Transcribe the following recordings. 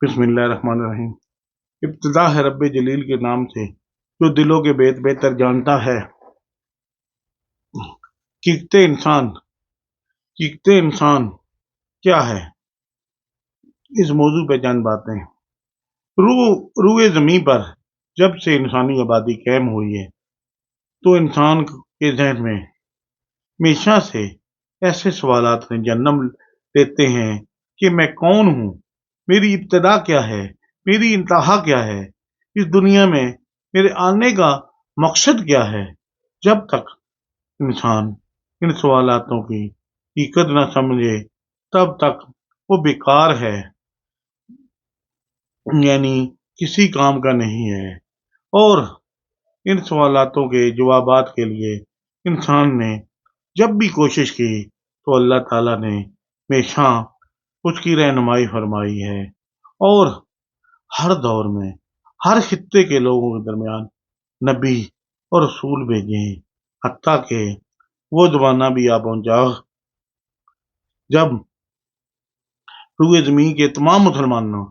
बिस्मिल्लाहिर्रहमानिर्रहीम। इब्तिदा है रब्बे जलील के नाम से जो दिलों के भेद बेहतर जानता है। चीखते इंसान चीखते इंसान क्या है, इस मौजू पे चंद बातें। रूए ज़मीं पर जब से इंसानी आबादी कायम हुई है तो इंसान के जहन में हमेशा से ऐसे सवालात ने जन्म लेते हैं कि मैं कौन हूँ, मेरी इब्तिदा क्या है, मेरी इंतहा क्या है, इस दुनिया में मेरे आने का मकसद क्या है। जब तक इंसान इन सवालातों की हकीकत न समझे तब तक वो बेकार है, यानी किसी काम का नहीं है। और इन सवालातों के जवाबात के लिए इंसान ने जब भी कोशिश की तो अल्लाह ताला ने हमेशा उसकी रहनुमाई फरमाई है और हर दौर में हर खित्ते के लोगों के दरमियान नबी और रसूल भेजे, हत्ता के वो ज़माना भी आ पहुंचा जब रूए ज़मीन के तमाम मुसलमानों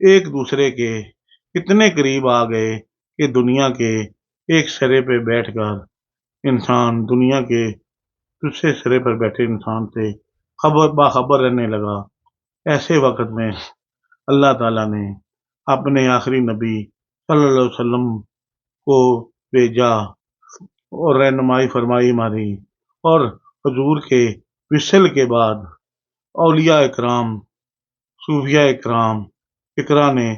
एक दूसरे के इतने करीब आ गए कि दुनिया के एक सिरे पे बैठकर इंसान दुनिया के दूसरे सिरे पर बैठे इंसान से खबर बाखबर रहने लगा। ऐसे वक्त में अल्लाह ताला ने अपने आखिरी नबी सल्लल्लाहु अलैहि वसल्लम को भेजा और रहनुमाई फरमाई हमारी। और हुजूर के विसल के बाद औलिया इकराम, सूफिया इकराम इकरा ने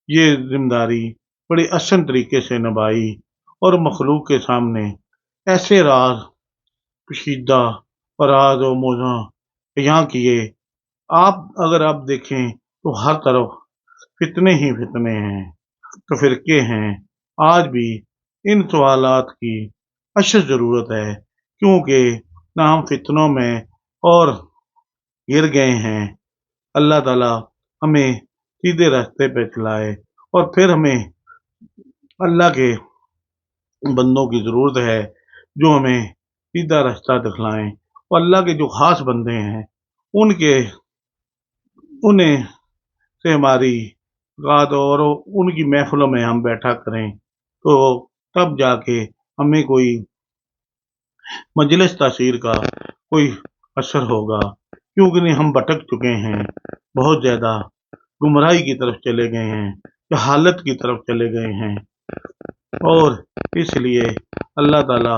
ये जिम्मेदारी बड़ी अहसन तरीके से निभाई और मखलूक के सामने ऐसे राज पोशीदा और राज और मौजा बयां किए। आप देखें तो हर तरफ फितने ही फितने हैं, तो फिरके हैं। आज भी इन सवालात की अशद ज़रूरत है, क्योंकि ना हम फितनों में और गिर गए हैं। अल्लाह ताला हमें सीधे रास्ते पे चलाए और फिर हमें अल्लाह के बंदों की ज़रूरत है जो हमें सीधा रास्ता दिखलाएं। और अल्लाह के जो ख़ास बंदे हैं उनके उन्हें से हमारी बात और उनकी महफिलों में हम बैठा करें तो तब जाके हमें कोई मजलिस तासीर का कोई असर होगा। क्योंकि नहीं, हम भटक चुके हैं, बहुत ज़्यादा गुमराही की तरफ चले गए हैं, जहालत की तरफ चले गए हैं। और इसलिए अल्लाह ताला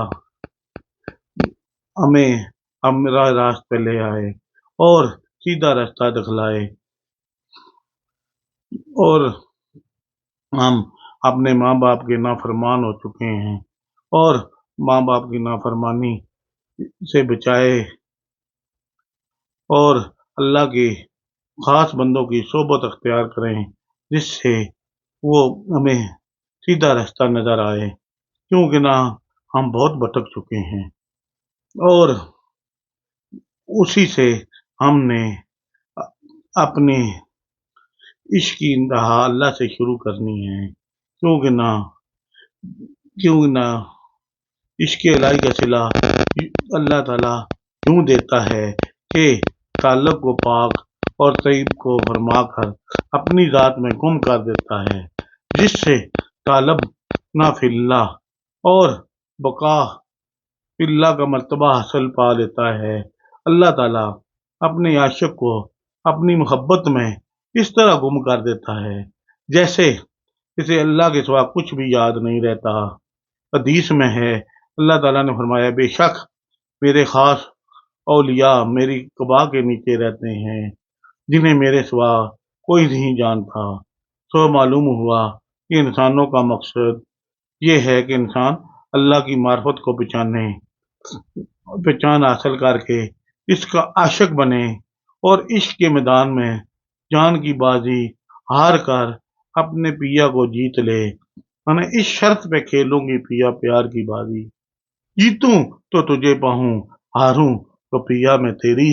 हमें हमरा रास्ते पे ले आए और सीधा रास्ता दिखलाए। और हम अपने माँ बाप के नाफरमान हो चुके हैं और माँ बाप की नाफरमानी से बचाए और अल्लाह के खास बंदों की सोबत अख्तियार करें जिससे वो हमें सीधा रास्ता नजर आए। क्योंकि ना हम बहुत भटक चुके हैं और उसी से हमने अपनी इश्क की इंतहा अल्लाह से शुरू करनी है। क्योंकि ना क्यों ना इश्क इलाही का सिला अल्लाह ताला यूं देता है कि ताल्लुक को पाक और तय्यब को फरमा कर अपनी ज़ात में गुम कर देता है, जिससे तालब ना फिल्ला और बका फिल्ला का मर्तबा हासिल पा लेता है। अल्लाह ताला अपने आशिक को अपनी मोहब्बत में इस तरह गुम कर देता है जैसे इसे अल्लाह के सिवा कुछ भी याद नहीं रहता। हदीस में है, अल्लाह ताला ने फरमाया, बेशक मेरे खास औलिया मेरी कबा के नीचे रहते हैं जिन्हें मेरे सिवा कोई नहीं जानता। तो मालूम हुआ कि इंसानों का मकसद ये है कि इंसान अल्लाह की मार्फत को पहचान हासिल करके इसका आशिक बने और इश्क के मैदान में जान की बाजी हार कर अपने पिया को जीत ले। मैंने इस शर्त पे खेलूंगी पिया प्यार की बाजी, जीतूं तो तुझे पाऊं, हारूं तो पिया मैं तेरी